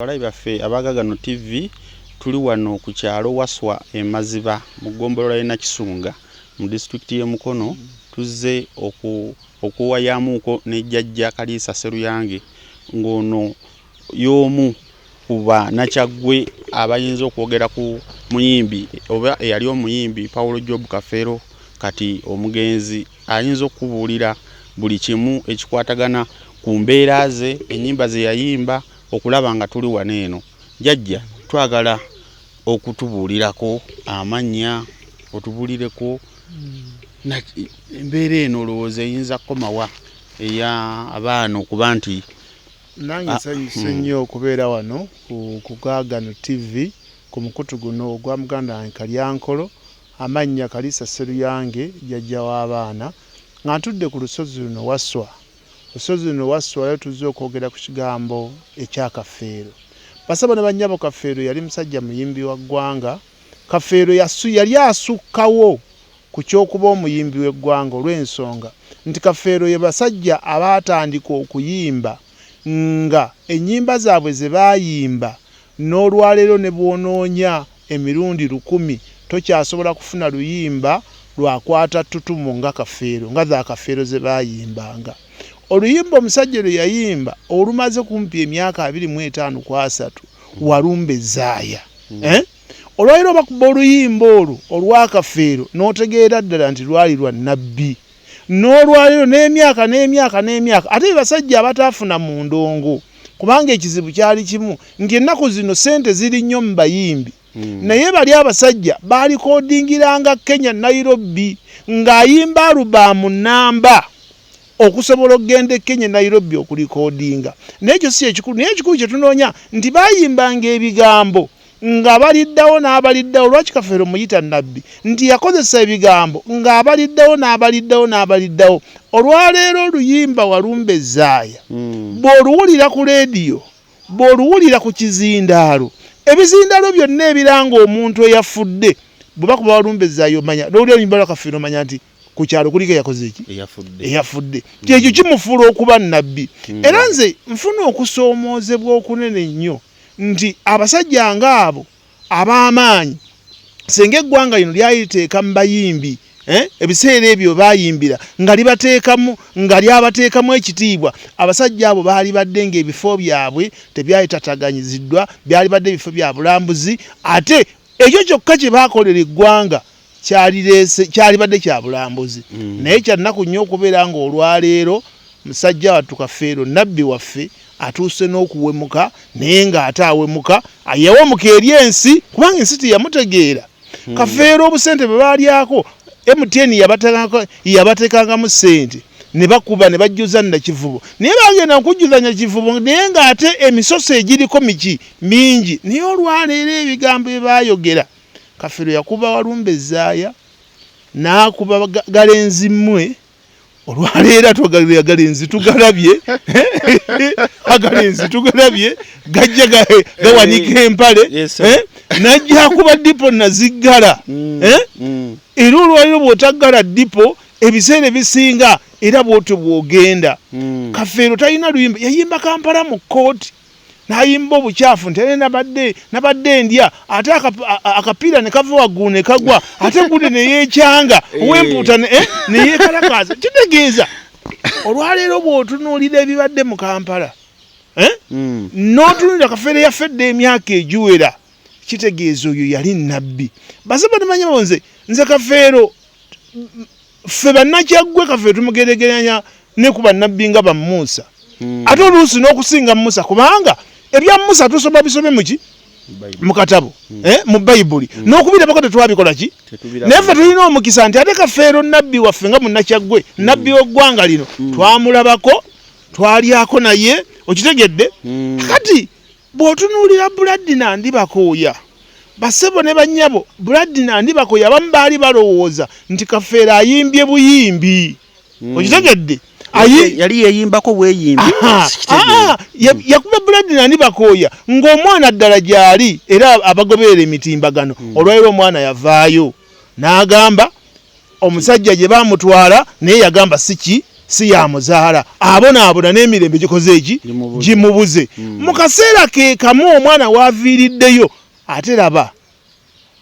Abalabi baffe abagagano TV tuli wano ku kyalo Waswa Maziba mu ggombolola y'e Nakisunga mu district y'e Mukono tuzze okuwayamuuko ne jjajja Kaliisa Sseruyange ng'ono y'omu ku bannakyaggwe abayinza okwogera ku muyimbi oba eyali omuyimbi Paulo Job Kafeero kati omugenzi ayinza okubuulira buli kimu ekikwatagana ku mbeera ze ennyimba ze yayimba okulaba nga tuli wano eno. Jjajja twagala okutubuulirako amannya otubuulireko embeera eno olowooza eyinza kukomawa eya abaana okuba nti nange nsanyuse nnyo okubeera wano ku Gagano TV ku mukutu guno ogwa muganda wange Kalyankolo amannya Kaliisa Sseruyange jjajja w'abaana nga ntudde ku lusozi luno Waswa. Lusozi luno Waswa tuzze okwogera ku kigambo ekya Kafeero. Basaba ne bannyabo Kafeero yali musajja muyimbi wa ggwanga. Kafeero yali asukkawo ku ky'okuba omuyimbi w'eggwanga olw'ensonga nti Kafeero ye basajja abaatandika okuyimba nga ennyimba zaabwe ze baayimba n'olwaleero ne bw'onoonya emirundi 1000 tokyasobola kufuna luyimba lwakwata ttutumu nga Kafeero nga za Kafeero ze baayimbanga. Oluyimba omusajja lwe yayimba olumaze kumpi emyaka 25 ku 3 Walumbe Zaaya. Olwaliro bakuba oluyimba olwo olwa Kafeero n'otegeera ddala nti lwali lwa nnabbi. N'olwaliro n'emyaka ate basajja abataafuna mu ndongo kubanga ekizibu kyali kimu nti ennaku zino ssente ziri nnyo mu bayimbi. Naye bali abasajja baalikodingiranga Kenya Nairobi ng'ayimba alubamu nnamba okusobola okugenda e Kenya Nairobi okulikodinga. N'ekyo si ekikulu, naye ekikulu kye tunoonya nti baayimbanga ebigambo ng'abaliddawo n'abaliddawo. Lwaki Kafeero muyita nnabbi? Nti yakozesa ebigambo ng'abaliddawo. Olwaleero oluyimba Walumbe Zaaya bw'oluwulira ku leediyo, bw'oluwulira ku kizindaalo, ebizindaalo byonna ebiranga omuntu eyafudde bwe bakuba Walumbe Zaaya omanya n'olulya oluyimba lwa Kafeero omanya nti ku kyalo kuliko yakoze iki? Eyafudde. Ekyo kimufuula okuba nnabbi. Era nze nfuna okusoomoozebwa okunene nnyo nti abasajja ng'abo ab'amaanyi singa eggwanga lino lyali liteeka mu bayimbi ebiseera ebyo baayimbira nga libateekamu nga lyabateekamu ekitiibwa, abasajja abo baali badde ng'ebifo byabwe tebyali tatagaanyiziddwa, byali badde ebifo bya bulambuzi, ate ekyo kyokka kye baakolera eggwanga kyali badde kya bulambuzi. Naye kyannaku nnyo okubeera ng'olwaleero musajja wattu Kafeero nnabbi waffe atuuse n'okuwemuka, naye ng'ate awemuka yawemuka eri ensi kubanga ensi teyamutegeera. Kafeero obusente bwe baalyako MTN yabateekangamu ssente ne bakuba ne bajjuza Nakivubo, naye bagenda okujjuza Nakivubo naye ng'ate emisoso egiriko mingi. Naye olwaleero ebigambo bye baayogera, Kafeero yakuba Walumbe Zaaya n'akuba Galenzi mmwe. Olwaleero atwagalira Galenzi tugalabye Agalenzi tugalabye gajja gawanika empale najja akuba Dipo Naziggala. Era olwaleero bw'otaggala Dipo ebiseera ebisinga era bw'otyo bw'ogenda. Kafeero talina luyimba, yayimba Kampala mu kkooti n'ayimba obukyafu nti nabadde ndya ate akapiira ne kava waggulu ne kagwa ate gude ne yeekyanga ow'empuuta ne yeekalakaasa. Kitegeeza olwaleero bw'otunuulira ebibadde mu Kampala n'otunuulira Kafeero yafedde emyaka egiwera, kitegeeza oyo yali nnabbi. Basaba temanya nze Kafeero ffe bannakyaggwe Kafeero tumugeregeranya ne ku bannabbi nga ba Musa, ate oluusi n'okusinga Musa kubanga ebya Musa tusoma bisome mu katabo mu Bayibuli n'okubirabako tetwabikola ki? Naye ffe tulina omukisa nti ate Kafeero nnabbi waffe nga munnakyaggwe nnabbi w'eggwanga lino twamulabako, twalyako naye, okitegedde? Kati bw'otunuulira Buladi Nandibakooya, basebo ne bannyabo, Buladi Nandibakooya abamu baali balowooza nti Kafeero ayimbye buyimbi, okitegedde? Yali yeyimbako bweyimbi. Yakuba Buladi Nandibakooya ng'omwana ddala gy'ali era abagoberera emitimbagano. Olwaleero omwana yavaayo n'agamba omusajja gye baamutwala naye yagamba si ya muzaala abonaabona n'emirembe gikoze eki gimubuze mu kaseera ke kamu omwana waaviiriddeyo ate raba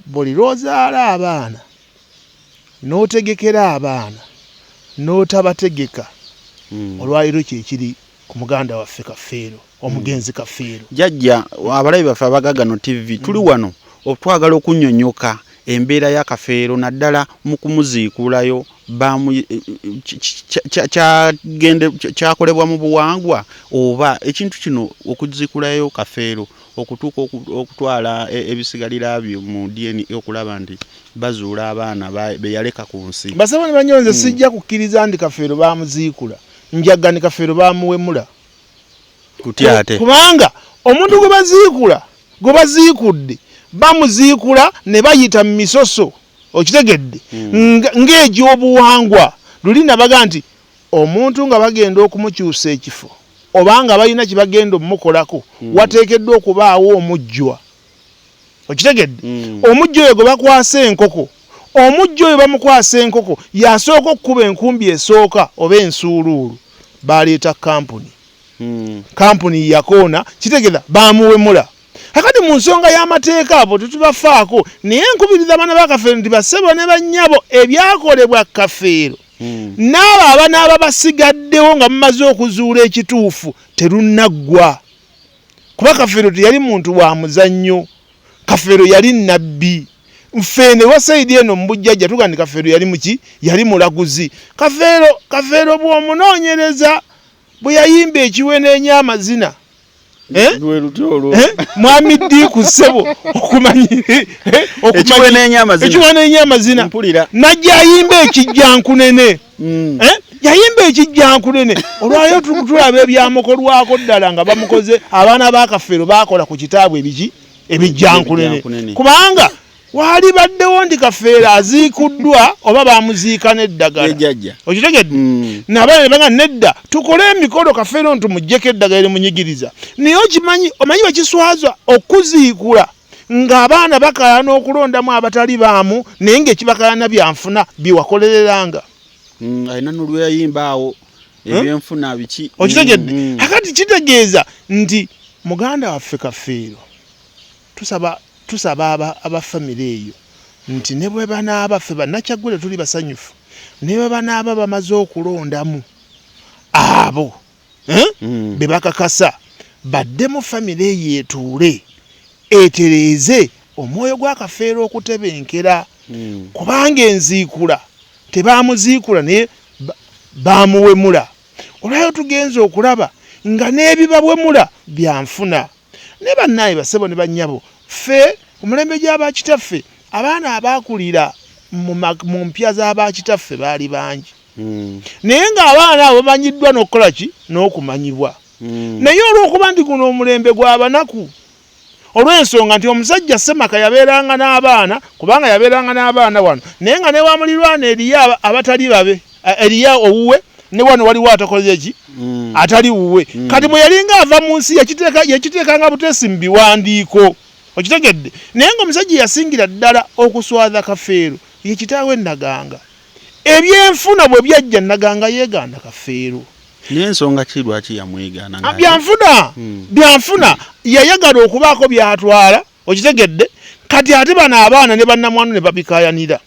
buli lw'ozaala abaana n'otegekera abaana n'otabategeka olwaliro kyekiri ku muganda waffe Kafeero omugenzi Kafeero. Jjajja abalabi baffe abagagano TV tuli wano otwagala okunnyonnyoka embeera ya Kafeero naddala mu kumuziikulayo kyakolebwa mu buwangwa oba ekintu kino okuziikulayo Kafeero okutuuka okutwala ebisigalira byo mu DNA okulaba nti bazuula abaana be yaleka ku nsi. Basaba ne banyonze sijja kukkiriza nti Kafeero baamuziikula njaga ni Kafeero baamuwemula kutya ate kubanga omuntu gwe baziikudde bamuziikula ne bayita mu misoso okitegedde ng'egy'obuwangwa luli nabaga nti omuntu nga bagenda okumukyusa ekifo obanga balina kye bagenda omukolako wateekeddwa okubaawo omujjwa okitegedde omujjwa oyo gwe bakwasa enkoko omujjwa oyo bamukwasa enkoko yasooka okukuba enkumbi esooka oba ensuuluulu baleeta kampuni yakoona kitegeza baamuwemula. Kakati mu nsonga y'amateeka abo tetubafaako naye nkubiriza abaana ba Kafeero nti bassebo ne bannyabo ebyakolebwa Kafeero n'abo abaana basigaddewo nga mumaze okuzuula ekituufu terunaggwa kuba Kafeero teyali muntu wa muzannyo. Kafeero yali nnabbi nfeene wasaidi eno mu bujjajja tuga nti Kafeero yali muki yali mulaguzi. Kafeero bw'omunoonyereza bwe yayimba ekiweneenya amazina mwami Ddiiku ssebo okumanyire ekiweneenya amazina najja ayimba ekijjankunene yayimba ekijjankunene olwayo tulaba ebyamukolwako ddala nga bamukoze abaana ba Kafeero bakola ku kitaabu ebijjankunene kubanga wali baddewo ndi Kafeero aziikuddwa oba bamuziika n'eddagala okitegedde n'abaana ne banga nedda tukole emikolo Kafeero ntumuggyeko eddagala erimunyigiriza naye omanyi bakiswaza okuziikula ng'abaana bakayana okulondamu abatali baamu naye ng'ekibakayana byanfuna byewakolereranga alina n'olweyayimba awo ebyenfuna biki okitegedde akati kitegeeza nti muganda waffe Kafeero tusaba abafamile eyo nti ne bwe banaaba ffe bannakyaggule tuli basanyufu ne bwe banaaba bamaze okulondamu abo be bakakasa badde mu famile eyo etuule etereeze omwoyo gwa Kafeero okutebenkera kubanga enziikula tebaamuziikula naye baamuwemula olwayo tugenze okulaba nga n'ebibawemula byanfuna ne bannaaye bassebo ne bannyabo ffe omulembe gy'abakitaffe abaana abaakulira mu mpya z'abakitaffe baali bangi naye ng'abaana abo bamanyiddwa n'okukola ki n'okumanyibwa naye olw'okuba nti guno omulembe gw'abanaku olw'ensonga nti omusajja Ssemaka yabeeranga n'abaana kubanga yabeeranga n'abaana wano naye nga ne wamulirwana eriyo abatali babe eriyo owuwe ne wano waliwo atakoze eki atali wuwe kati bwe yalinga ava mu nsi yakiteekanga butesi mu biwandiiko okitegedde naye ng'omusajja yasingira ddala okuswaza Kafeero ye kitaawe Naganga ebyenfuna bwe byajja Naganga yeeganda Kafeero naye ensonga ki lwaki yamwegaana byanfuna yayagala okubaako byatwala okitegedde kati ate bano abaana ne bannamwano ne babikayanira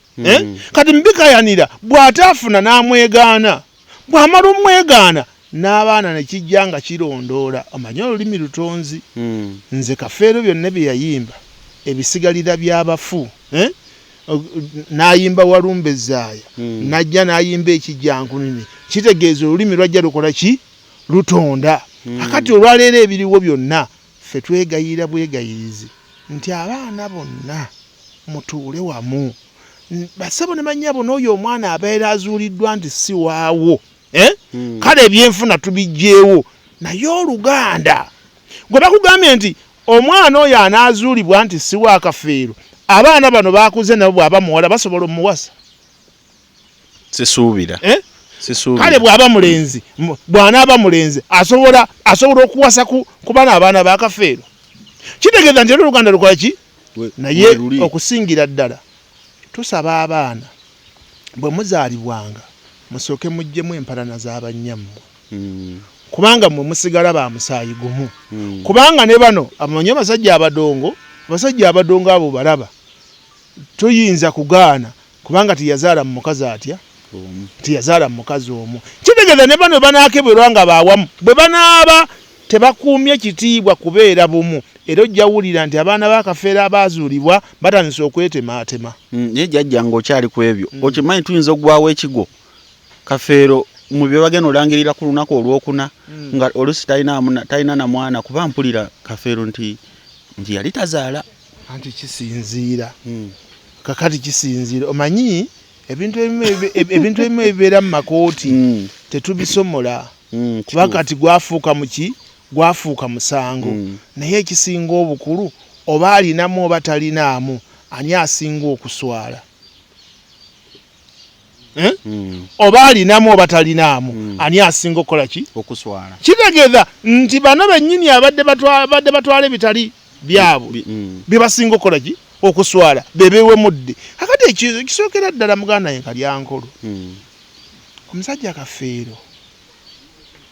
kati mubikayanira bw'ataafuna n'amwegaana bw'amala omwegaana n'abaana ne kijja nga kirondoola omanyi olulimi lutonzi nze Kafeero byonna bye yayimba ebisigalira by'abafu n'ayimba Walumbezaaya najja n'ayimba ekijjankunene kitegeeza olulimi lwajja lukola ki lutonda akati olwaleero ebiriwo byonna ffe twegayira bwegayirizi nti abaana bonna mutuule wamu bassebo ne bannyabo n'oyo omwana abeera azuuliddwa nti si waawo kale ebyenfuna tubijjeewo naye Oluganda gwe bakugambye nti omwana oyo anaazuulibwa nti si wa Kafeero abaana bano baakuze nabo bw'aba muwala basobola omuwasa sisuubira kale bw'aba mulenzi bw'anaaba mulenzi asobola okuwasa ku bana abaana ba Kafeero kitegeeza nti Oluganda lukola ki naye okusingira ddala tusaba abaana bwe muzaalibwanga musooke mujjemu empalana z'abannyammwe kubanga mmwe musigala ba musaayi gumu kubanga ne bano amanyi abasajja abadongo abo balaba tuyinza kugaana kubanga tiyazaala mu mukazi atya tiyazaala mu mukazi omu kitegeeza ne bano banaakeberwa nga baawamu bwe banaaba tebakuumye kitiibwa kubeera bumu era ojja wulira nti abaana b'akafeero abaazuulibwa batandise okwetemaatema naye jjajja ng'okyali ku ebyo okimanyi tuyinza okugwawo ekigo Kafeero mu bye bagenda olangirira ku lunaku olwokuna nga oluusi talina na mwana kuba mpulira Kafeero nti yali tazaala anti kisinziira kakati kisinziira omanyi ebintu ebimu ebibeera mu makooti tetubisomola kuba kati gwafuuka musango naye ekisinga obukulu oba alinamu oba talinaamu ani asinga okuswala oba alinamu oba talinaamu ani asinga okukola ki okuswala kitegeeza nti bano bennyini abadde batwala ebitali byabwe bye basinga okukola ki okuswala bebeewemudde akati ekisookera ddala muganda ye Kalyankolo omusajja Kafeero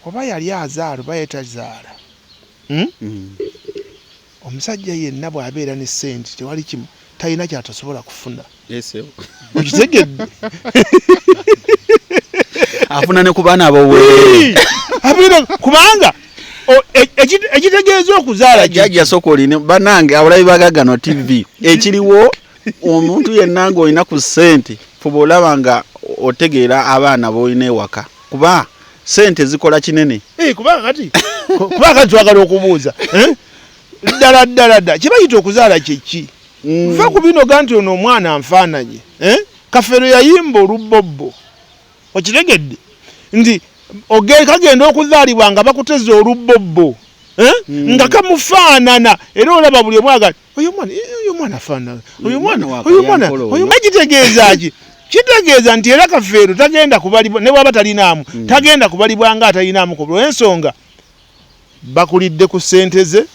oba yali azaala oba yetazaala omusajja yenna bw'abeera ne ssente tewali kimu talina kyatasobola kufuna okitegedde afuna ne ku baana abowe kubanga ekitegeeza okuzaala jjajja Sokoline banange abulabi bagagano TV ekiriwo omuntu yenna ng'olina ku ssente fuba olaba nga otegeera abaana b'olina ewaka kuba ssente zikola kinene kubanga kati twagala okubuuza ddala kibayita okuzaala kyeki nva ku bino ga nti ono omwana anfaananye Kafeero yayimba olubbobbo okitegedde nti kagenda okuzaalibwa nga bakuteza olubbobbo nga kamufaanana era olaba buli omwaga oyo mwana afaanana oyo mwana kitegeeza ki kitegeeza nti era Kafeero tagenda kubalibwa ne bwaba talinaamu tagenda kubalibwa nga atalinaamu ku lw'ensonga bakulidde ku ssente ze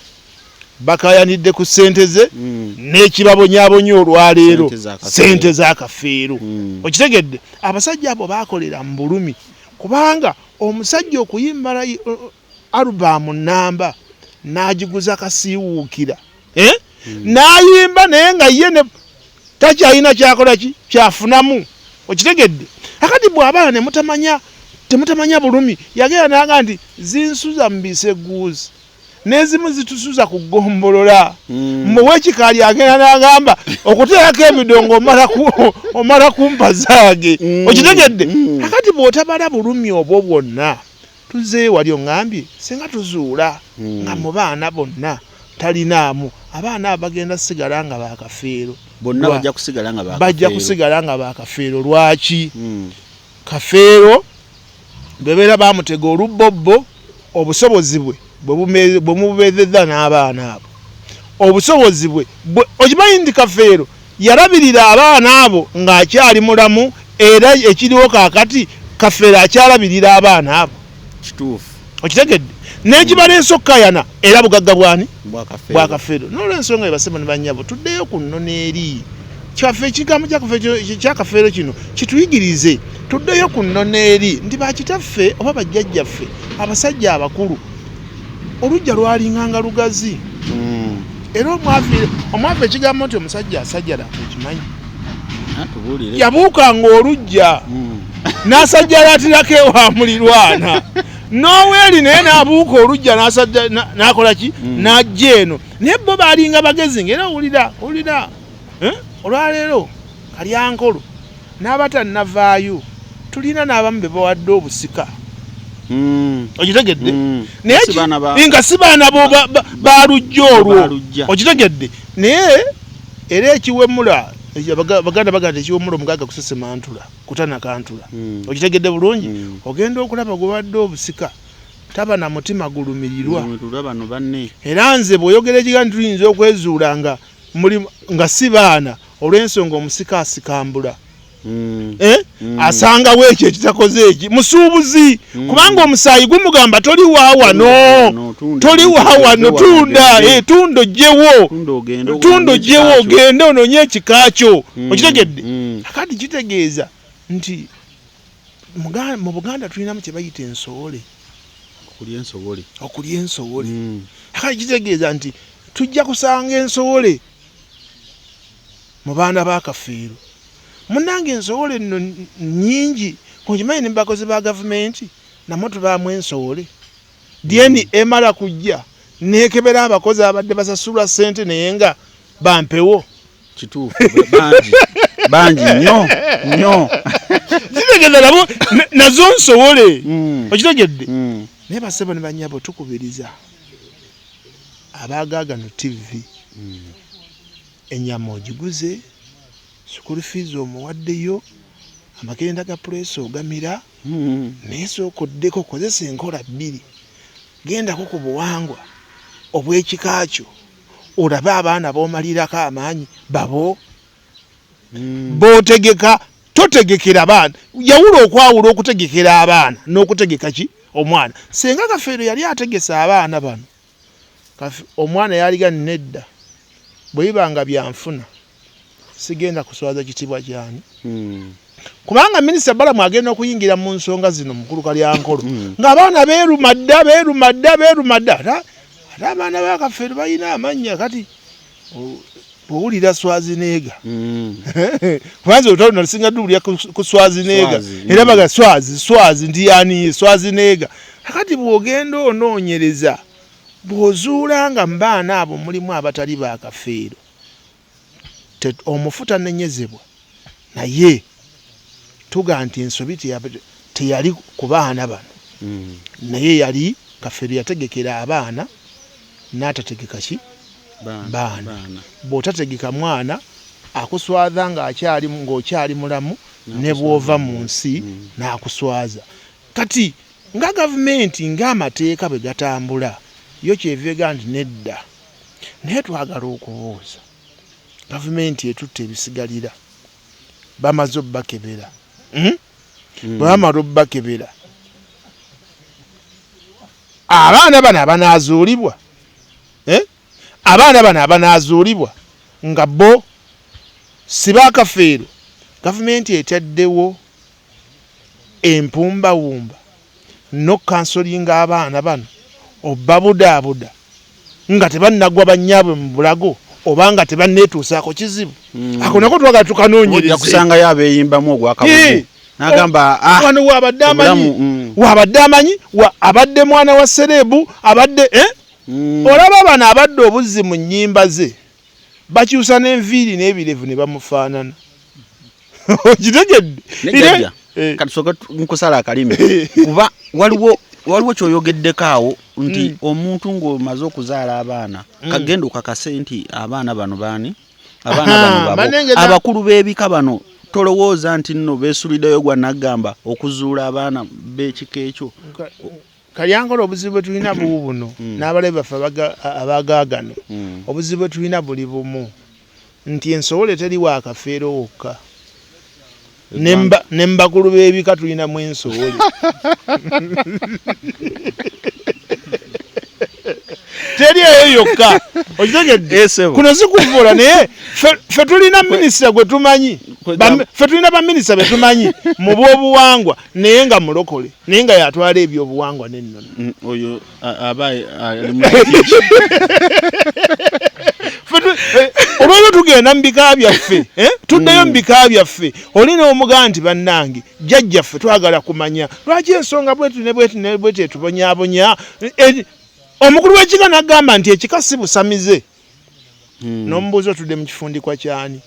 bakayanidde ku ssente ze n'ekibabonyaabonya olwaleero ssente za Kafeero okitegedde abasajja abo baakolera mu bulumi kubanga omusajja okuyimba alubamu nnamba n'agiguza kasiiwuukira n'ayimba naye nga ye takyalina kyakola ki kyafunamu okitegedde akati bw'abaana ne temutamanya bulumi yagera naga nti zinsuza mu biseguuzi n'ezimu zitusuza ku ggombolola muwe kikaali agenda n'agamba okuteerako emidongo omala kumpa zaage okitegedde akati bw'otabala bulumi obwo bwonna tuzeeyo wali oŋŋambye singa tuzuula nga mu baana bonna talinaamu abaana abagenda kusigala nga ba Kafeero bonna bajja kusigala nga ba Kafeero lwaki Kafeero bebeera bamutega olubbobbo obusobozi bwe bwe mubeezezza n'abaana abo obusobozi bwe okimanyi nti Kafeero yalabirira abaana abo ng'akyali mulamu era ekiriwo kaakati Kafeero akyalabirira abaana abo kituufu okitegedde n'ekibaleese okkayana era bugagga bwani bwa Kafeero n'olw'ensonga ebasema ne bannyabo tuddeyo ku nnono eri kyaffe ekigambo kya Kafeero kino kituyigirize tuddeyo ku nnono eri nti bakitaffe oba bajjajjaffe abasajja abakulu olujja lwalinganga lugazi era omwavu ekigambo nti omusajja asajjala okimanyi yabuukanga olujja n'asajjalatirako ewa mulirwana noweeri naye n'abuuka olujja n'akola ki n'ajja eno naye bo baalinga bagezi ngera owulira olwaleero Kalyankolo n'abatannavaayo tulina n'abamu be bawadde obusika okitegedde naye nga si baana bo balujja olwo okitegedde naye era ekiwemula baganda baganda ekiwemula omugagga kusesemantula kutanakantula okitegedde bulungi ogenda okulaba gwewadde obusika taba na mutima gulumirirwa era nze bw'oyogera ekigambo tuyinza okwezuula nga si baana olw'ensonga omusika asikambula asangawo ekyo ekitakoze eki musuubuzi kubanga omusaayi gumugamba toli waawano tunda ojjewo ogende ononye ekika kyo okitegedde akati kitegeeza nti mu Buganda tulinamu kye bayita ensowole. Okulya ensowole. Akali kitegeeza nti tujja kusanga ensowole mu baana ba Kafeero. Munnange ensowole nno nnyingi. Kunkimanyi ne bakozi ba gavumenti namwe tubaamu ensowole. Dieni emala kujja neekebera abakozi abadde basasulwa ssente naye nga bampewo. Kituufu bangi nnyo. Zitegeeza nabo nazo nsowole. Okitegedde? Naye basebo ne banyabo tukubiriza Abagaagano TV. Ennyama ogiguze, school fees omuwaddeyo, amakenda ga press ogamira, naye sooka oddeko kozesa enkola bbiri. Gendako ku buwangwa obw'ekika kyo olabe abaana b'omalirako amaanyi babo. B'otegeka totegekera abaana. Yawula okwawula okutegekera abaana n'okutegeka ki omwana. Senga Kafeero yali ategesa abaana bano, omwana yaliga nedda bwe bibanga byanfuna sigenda kuswaza kitiibwa kyani. Kubanga minisita Balamu agenda okuyingira mu nsonga zino mukulu Kalyankolo ng'abaana beerumadda. Ate abaana ba Kafeero balina amannya kati owulira Swazineega. Kubanza olutalo nalusinga dduulya ku Swazineega era baga Swazi nti yani Swazineega. Akati bw'ogenda onoonyereza bw'ozuula nga mu baana abo mulimu abatali ba Kafeero, omufu tanenyezebwa, naye tuga nti ensobi teyali ku baana bano, naye yali Kafeero yategekera abaana n'atategeka ki baana. Bw'otategeka mwana akuswaza ng'okyali mulamu ne bw'ova mu nsi n'akuswaza. Kati nga gavumenti ng'amateeka bwe gatambula yo kyevega nti nedda, naye twagala okubuuza gavumenti etutte ebisigalira bamaze obbakebera. Bwe bamala obbakebera abaana bano abanaazuulibwa nga bo si ba Kafeero, gavumenti etaddewo empumbawumba n'okansolinga abaana bano obbabudaabuda nga tebannagwa bannyaabwe mu bulago oba nga tebanneetuusaako kizibu. Ako nako twagala tukanoonyereze. Kusangayo abeeyimbamu ogwakabugu n'agamba wano wabadde amanyi abadde mwana wa serebu abadde olaba bano abadde obuzzi mu nnyimba ze bakyusa n'enviiri n'ebirevu ne bamufaanana. Okitegedde? Katusoka nkusala akalimi kuba waliwo kyoyogeddeko awo nti omuntu ng'omaze okuzaala abaana kagenda okakase nti abaana bano baani? Abaana bano abakulu b'ebika bano tolowooza nti nno beesuliddeyo gwa naggamba okuzuula abaana b'ekika ekyo? Kalyankolo obuzibu bwe tulina bubu buno n'abalabe baffe Abagaagano obuzibu bwe tulina buli bumu nti ensowole teri wa Kafeero wokka. Ne mbakulu b'ebika tulina mu ensowole. Teri eyo yokka. Okitegedde? Kuno si kuvoola naye ffe tulina minisita gwe tumanyi. Ffe tulina baminisita be tumanyi mu bw'obuwangwa naye nga mulokole naye nga yatwala ebyobuwangwa n'ennono. Oyo aba olw'ebyo tugenda mu bika byaffe tuddeyo mu bika byaffe olina omugaa nti bannange jjajjaffe twagala kumanya lwaki ensonga bwetu ne bwetu etubonyaabonya. Omukulu w'ekika n'agamba nti ekika si busamize. N'omubuuza otudde mu kifundikwa kyani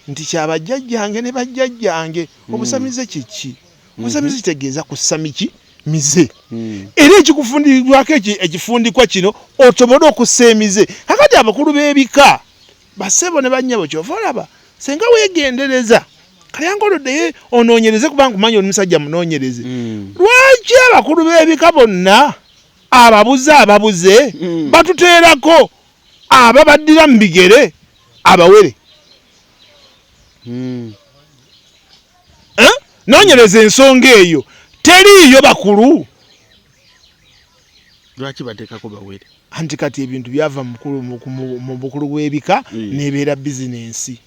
nti kyabajjajjange ne bajjajjange. Obusamize kiki? Obusamize kitegeeza kusami ki mize. Era ekikufundirwako ekifundikwa kino osobole okussa emize. Kakati abakulu b'ebika basebo ne bannyabo kyova olaba senga weegendereza Kalyankolo dde onoonyereze kubanga kumanya oli musajja munoonyereze. Lwaki abakulu b'ebika bonna ababuze batuteerako ababaddira mu bigere abawere? Noonyereza ensonga eyo teriiyo bakulu. Lwaki bateekako bawere? Anti kati ebintu byava mu bukulu bw'ebika n'ebeera bizinensi.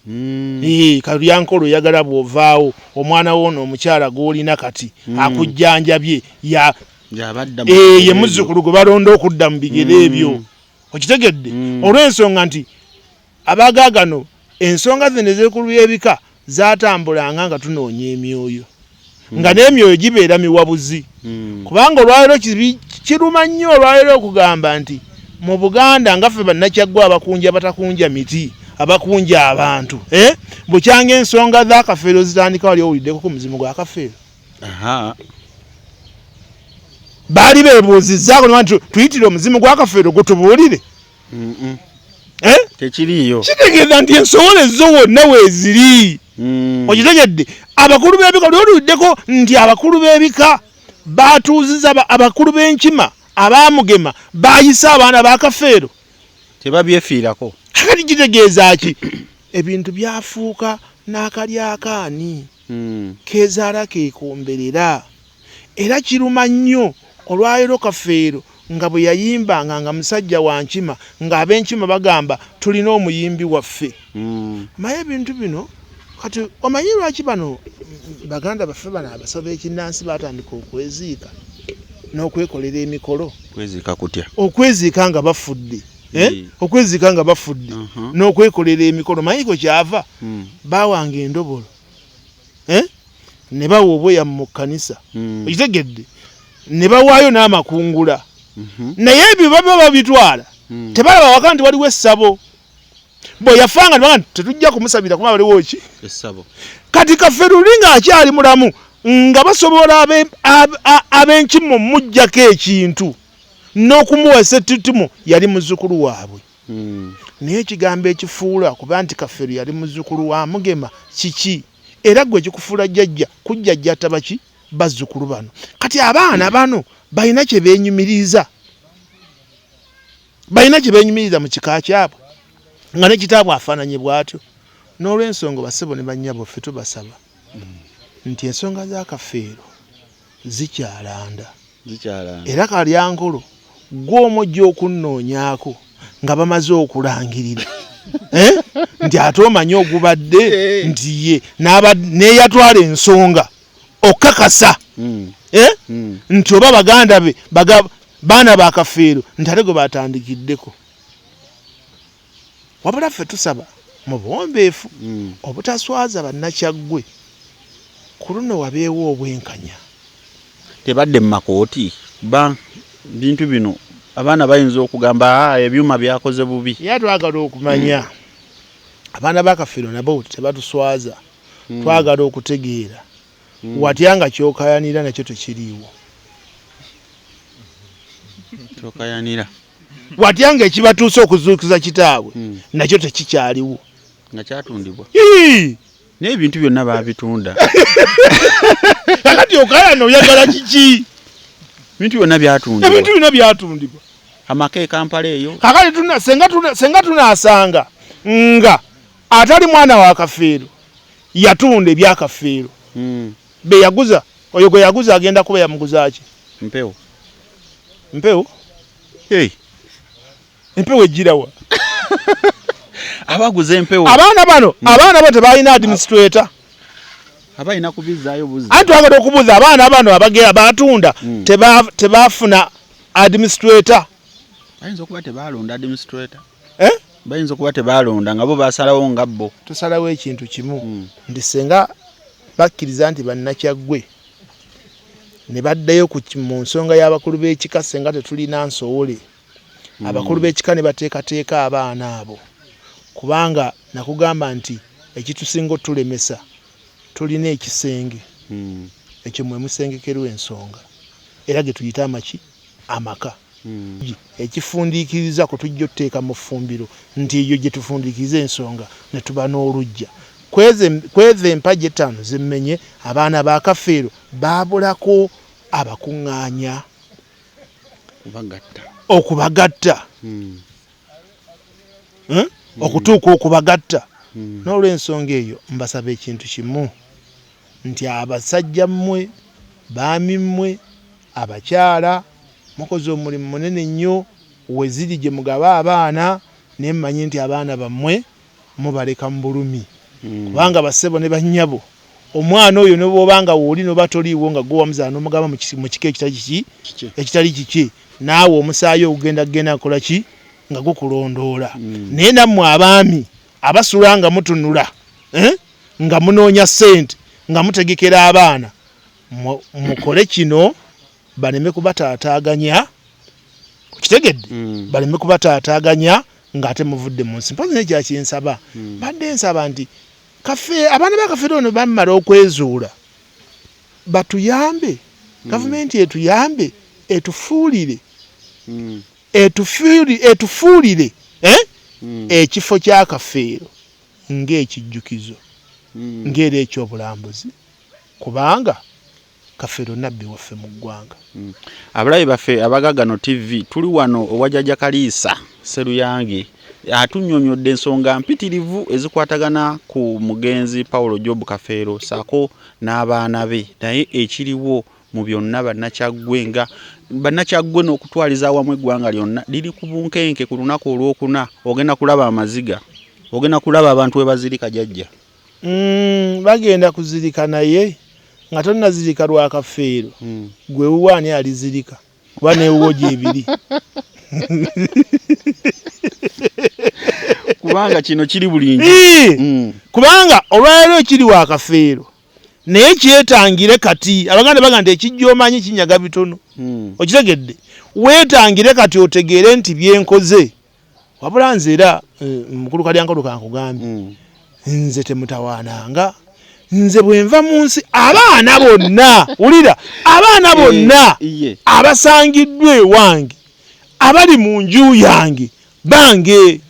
Kalyankolo yagala bw'ovaawo omwana wono omukyala gw'olina kati akujjanjabye ye muzzukulu gwe balonda okudda mu bigere ebyo okitegedde olw'ensonga nti abagaagano ensonga zino ez'ekulu y'ebika zaatambulanga nga tunoonya emyoyo nga n'emyoyo gibeera miwabuzi kubanga olwaleero kiruma nnyo olwaleero okugamba nti mu Buganda nga ffe bannakyaggwa abakunja batakunja miti abakunja abantu bukyanga ensonga za Kafeero zitandika wali owuliddeko ku muzimu gwa Kafeero baali beebuuzizzaako nti tuyitire omuzimu gwa Kafeero gutubuulire tekiriyo kitegeeza nti ensowole ezo wonna weeziri okitegedde abakulu b'ebika olwoliddeko nti abakulu b'ebika baatuuziza abakulu b'enkima abaamugema baayisa abaana ba Kafeero tebabyefiirako kati kitegeeza ki ebintu byafuuka n'akalyakaani keezaala keekomberera era kiruma nnyo olwaleero Kafeero nga bwe yayimbanga nga musajja wa nkima ng'ab'enkima bagamba tulina omuyimbi waffe maye ebintu bino kati omanyi lwaki bano baganda baffe bano abasawo b'ekinnansi baatandika okweziika n'okwekolera emikolo kweziika kutya okweziika nga bafudde okweziika nga bafudde n'okwekolera emikolo manyiko kyava baawanga endobolo ne bawa obweyamo mu kkanisa okitegedde ne bawaayo n'amakungula naye ebyo baba babitwala tebalaba waka nti waliwo essabo bwe yafanga nti tetujja kumusabira kuba waliwo ki essabo kati Kafeero nga akyali mulamu nga basobola ab'enkima omuggyako ekintu n'okumuwa essettimo yali muzzukulu waabwe naye ekigambo ekifuula kuba nti Kafeero yali muzzukulu wa Mugema kiki era gwe kikufuula jjajja kujjajja tabaki bazzukulu bano kati abaana bano balina kye beenyumiriza mu kika kyabwe nga ne kitaabwe afaananye bw'atyo n'olw'ensonga bassebo ne bannyabo ffe tubasaba nti ensonga za Kafeero zikyalanda era Kalyankolo gw'omujja okunnoonyaako nga bamaze okulangirira nti ate omanye ogubadde nti ye n'eyatwala ensonga okakasa nti oba baganda be baana ba Kafeero nti ate gwe batandikiddeko wabula ffe tusaba mu buwombeefu obutaswaza bannakyaggwe ku luno wabeewo obwenkanya tebadde mu makooti bintu bino abaana bayinza okugamba ebyuma byakoze bubi era twagala okumanya abaana ba Kafeero nabo tebatuswaza twagala okutegeera watya nga kyokayanira nakyo tekiriiwo kyokayanira watya nga ekibatuusa okuzuukiza kitaabwe nakyo tekikyaliwo nga kyatundibwa naye ebintu byonna baabitunda kakati okayana oyagala kiki ebintu byonna byatundibwa amaka e Kampala eyo kakati senga tunaasanga nga atali mwana wa Kafeero yatunda ebya Kafeero be yaguza oyo gwe yaguza agenda kuba yamuguza ki mpewo empewo ejjirawa abaguza empewo abaana bo tebalina administrator abalina kubizaayo buzi anti twagala okubuuza abaana bano abagera batunda tebafuna administrator bayinza okuba tebalonda administrator bayinza okuba tebalonda nga bo basalawo nga bo tusalawo ekintu kimu nti senga bakkiriza nti bannakyaggwe ne baddayo mu nsonga y'abakulu b'ekika senga tetulina nsowole abakulu b'ekika ne bateekateeka abaana abo kubanga nakugamba nti ekitusinga otulemesa tulina ekisenge ekyo mwe musengekerwa ensonga era ge tuyita amaka ekifundiikiriza ku tujja otteeka mu ffumbiro nti eyo gye tufundiikiriza ensonga ne tuba n'oluggya kweza empagi etaano zimmenye abaana ba Kafeero baabulako abakuŋŋaanya okubagatta okutuuka okubagatta n'olw'ensonga eyo mbasaba ekintu kimu nti abasajja mmwe baami mmwe abakyala mukoze omulimu munene nnyo we ziri gye mugaba abaana naye mmanyi nti abaana bammwe mubaleka mu bulumi kubanga bassebo ne bannyabo omwana oyo ne bw'obanga wooli noba toliiwo nga gwe wamuzaala n'omugamba mu kika ekitali kiki naawe omusaayi ogenda kola ki nga gukulondoola naye nammwe abaami abasula nga mutunula nga munoonya ssente nga mutegekera abaana mukole kino baleme kubataataaganya kitegedde baleme kubataataaganya ng'ate muvudde mu nsi mpozi nekyakinsaba badde nsaba nti abaana ba Kafeero ono bamala okwezuula batuyambe gavumenti etuyambe etufuulire ekifo kya Kafeero ng'ekijjukizo ng'era ekyobulambuzi kubanga Kafeero nabbi waffe mu ggwanga. Abalabi baffe Abagagano TV tuli wano owajjajja Kaliisa Sseruyange atunnyonnyodde ensonga mpitirivu ezikwatagana ku mugenzi Paulo Job Kafeero saako n'abaana be naye ekiriwo mu byonna bannakyaggwe n'okutwaliza awamu eggwanga lyonna liri ku bunkenke ku lunaku olwokuna ogenda kulaba amaziga ogenda kulaba abantu we bazirika jjajja. Bagenda kuzirika naye nga tonnazirika lwa Kafeero gwe wuwaani alizirika kuba neewuwo gyebiri kubanga kino kiri bulingi kubanga olwaleero kiri wa Kafeero naye kyetangire kati Abaganda bagamba ekijja omanyi kinyaga bitono okitegedde weetangire kati otegeere nti byenkoze wabula nze era mukulu Kalyankolo kankugambye nze temutawaananga nze bwenva mu nsi abaana bonna wulira abaana bonna abasangiddwa ewange abali mu nju yange bange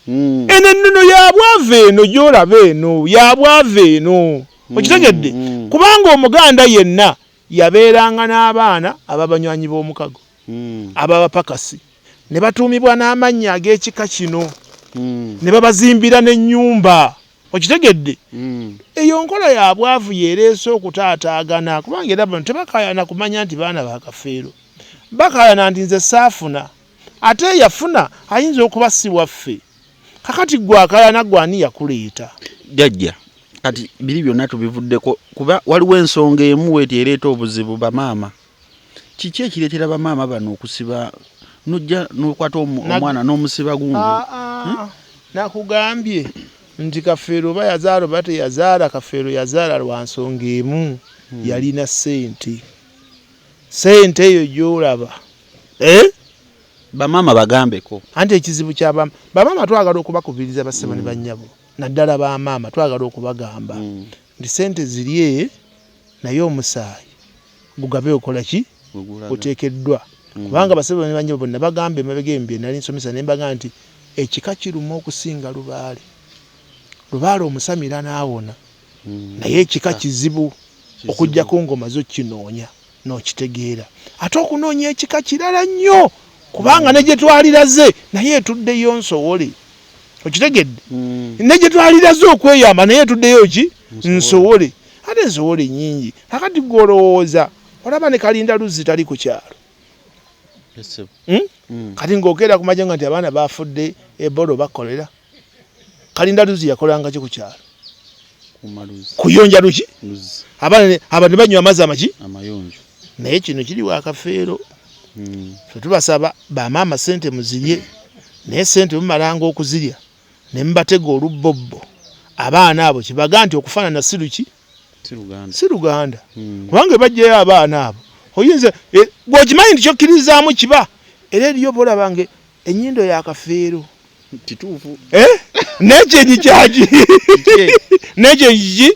eno ennono yabwava eno gy'olaba eno yabwava eno okitegedde kubanga Omuganda yenna yabeeranga n'abaana ababanywanyi b'omukago ababapakasi ne batuumibwa n'amannya ag'ekika kino ne babazimbira n'ennyumba okitegedde eyo nkola yabwavu yeereese okutaataagana kubanga era bano tebakayana kumanya nti baana ba Kafeero bakayana nti nze saafuna ate yafuna ayinza okuba si waffe kakati gwe akayana gwani yakuleeta jjajja kati biri byonna tubivuddeko kuba waliwo ensonga emu weeti ereeta obuzibu bamaama kiki ekireetera bamaama bano okusiba nojja n'okwata omwana n'omusiba gundi nakugambye nti Kafeero oba yazaala oba teyazaala Kafeero yazaala lwa nsonga emu yalina ssente eyo gy'olaba bamaama bagambeko anti ekizibu bamaama twagala okubakubiriza bassebo ne bannyabo naddala bamaama twagala okubagamba nti ssente ziri naye omusaayi gugabe okola ki oteekeddwa kubanga bassebo ne bannyabo bonna bagamba emabega embye nali nsomesa ne mbagamba nti ekika kiruma okusinga lubaale omusamira n'awona naye ekika kizibu okujjako ngoma zo kinoonya n'okitegeera ate okunoonya ekika kirala nnyo kubanga ne gye twaliraze naye etuddeyo nsowole okitegedde ne gye twaliraze okweyamba naye etuddeyo ki nsowole ate ensowole nnyingi akati gw'olowooza olaba ne Kalinda Luzzi tali ku kyalo kati ng'okeera ku majengo nti abaana baafudde Ebola bakolera Kalinda Luzzi yakolanga ki ku kyalo kuyonja luki abaana ne banywa amazzi amayonjo naye kino kiri wa Kafeero tubasaba bamaama ssente muzirye naye ssente mumalanga okuzirya ne mubatega olubbobbo abaana abo kibaga nti okufaanana si Luganda kubanga bajjayo abaana abo oyinza gwokimanyi nti kyokkirizaamu kiba era eriyo bolaba nge ennyindo ya Kafeero kituufu nekyenyi kyaki nekyenyi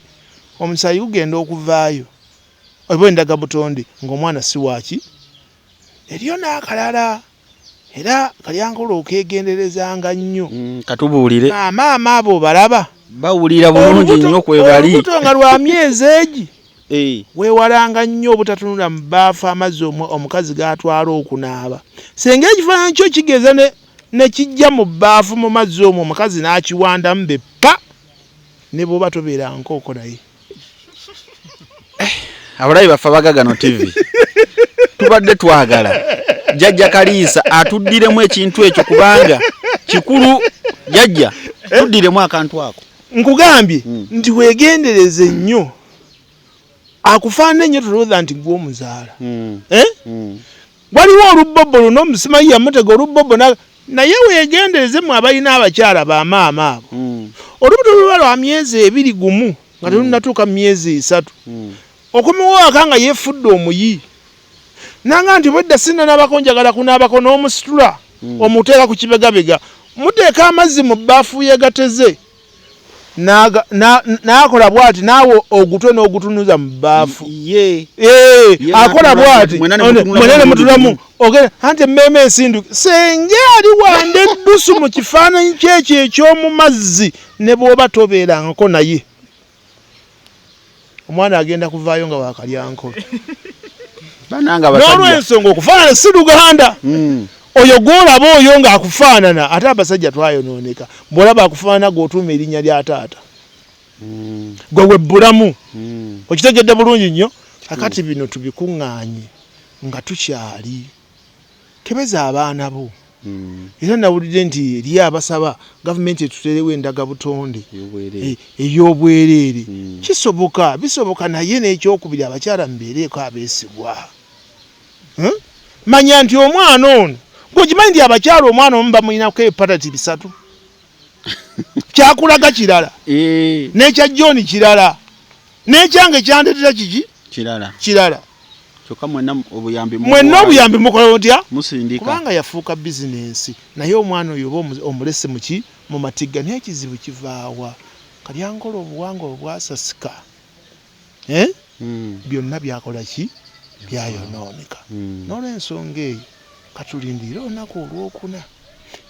omusaayi gugenda okuvaayo oba endaga butonde ng'omwana si waaki eriyo n'akalala era Kalyankolo okeegenderezanga nnyo katubuulire maama abo balaba bawulira bulungi nnyo kwebali olubuto nga lwa myezi egi weewalanga nnyo obutatunula mu bbaafu amazzi omukazi g'atwala okunaaba senga ekifaananyi kyo kigeza ne kijja mu bbaafu mu mazzi omwo omukazi n'akiwandamu beppa ne bw'oba tobeera nkooko naye abalabi baffe Abagagano TV tubadde twagala jjajja Kaliisa atuddiremu ekintu ekyo kubanga kikulu jjajja tuddiremu akantu ako nkugambye nti wegendereze nnyo akufaana ennyo tulowooza nti gwe omuzaala waliwo olubbobo luno omusimayi yamutega olubbobo naye wegendereze mu abalina abakyala bamaama abo olubuto luba lwa myezi 2 gumu nga telunatuuka mu myezi 3 okumiwaka nga yeefudde omuyi nanga nti bwedda sinna n'abakonjagala kunaabako n'omusitula omuteeka ku kibegabega muteeka amazzi mu bbaafu yegateze n'akola bw'ati naawe ogutwe n'ogutunuza mu bbaafu akola bw'ati mwenene mutulamu ogenda anti emmeeme ensinduke senge ali wanda eddusu mu kifaananyi kyekyo eky'omu mazzi ne bw'oba tobeerangako naye omwana agenda kuvaayo nga wakalyankolo n'olw'ensonga okufaanana si Luganda oyo gwolaba oyo ng'akufaanana ate abasajja twayonooneka bw'olaba akufaanana gw'otuuma erinnya lya taata gwe webbulamu okitegedde bulungi nnyo kakati bino tubikuŋŋaanye nga tukyali kebeza abaana bo era nawulidde nti eriyo abasaba gavumenti etuterewo endagabutonde ey'obwereere bisoboka naye n'ekyokubiri abakyala mubeereeko abeesigwa manya nti omwana ono gwekimanyi nti abakyala omwana omu bamulinako epatati 3 kyakulaga kirala n'ekya John kirala n'ekyange kyandetera kiki kirala kyokka mwenna obuyambi mukola otya musindika kubanga yafuuka bizinensi naye omwana oyo oba omulese mu matigga naye ekizibu kivaawa Kalyankolo obuwangwa obwasasika byonna byakola ki byayonooneka n'olw'ensonga eyo katulindire olunaku olwokuna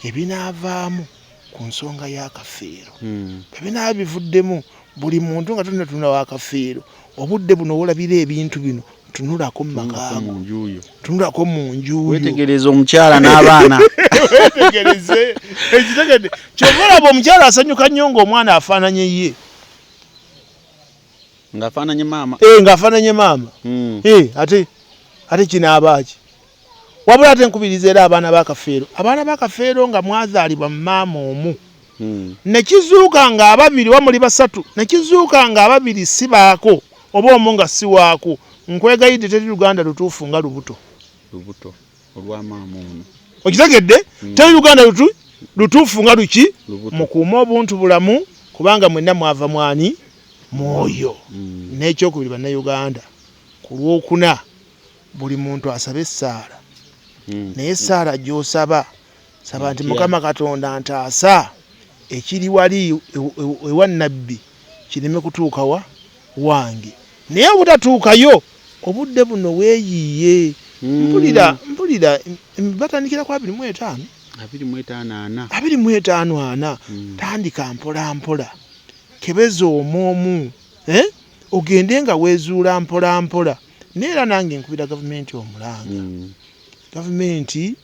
ebinaavaamu ku nsonga y'akafeero ebinaaba bivuddemu buli muntu nga tunatuna w'akafeero obudde buno olabira ebintu bino tunulako mu makaago tunulako mu njuyo wetegereza omukyala n'abaana wetegereze ekitegedde kyova olaba omukyala asanyuka nnyo ng'omwana afaananye ye ng'afaananye maama ng'afaananye maama ate kinaabaki wabula ate nkubiriza era abaana b'akafeero nga mwazaalibwa mu maama omu nekizuuka nga ababiri wamuli 3 nekizuuka nga ababiri si baako oba omu nga si waako nkwegayidde teri Luganda lutuufu nga lubuto olwa maama ono okitegedde teri Luganda lutuufu nga luki mukuuma obuntu bulamu kubanga mwenna mwava mwani mwoyo n'ekyokubiri bannayuganda ku lwokuna buli muntu asaba essaala naye essaala gy'osaba saba nti Mukama Katonda ntaasa ekiri wali ewa nnabbi kireme kutuuka wange naye obutatuukayo obudde buno weeyiye mpulira batandikira ku 25 tandika mpola kebeza omwomu ogende nga weezuula mpola neera nange nkubira gavumenti omulanga gavumenti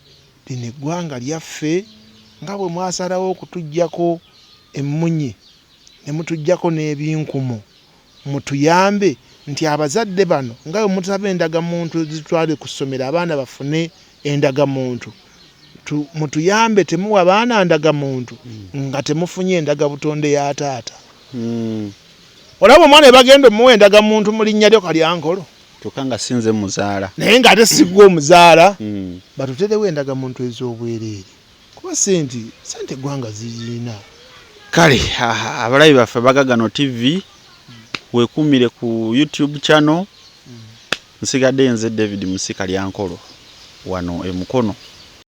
lino eggwanga lyaffe nga bwe mwasalawo okutuggyako emmunye ne mutuggyako n'ebinkumu mutuyambe nti abazadde bano nga bwe mutusaba endagamuntu zitwale ku ssomero abaana bafune endagamuntu mutuyambe temuwa abaana ndagamuntu nga temufunye endagabutonde ya taata olaba omwana ebagenda omuwa endagamuntu mu linnya lyo Kalyankolo kyokka nga sinze muzaala naye ng'ate sigwa omuzaala batuterewo endagamuntu ez'obwereere kuba sente eggwanga zirina kale abalabi baffe Bagagano TV weekuumire ku YouTube channel nsigadde nze David Musi Kalyankolo wano e Mukono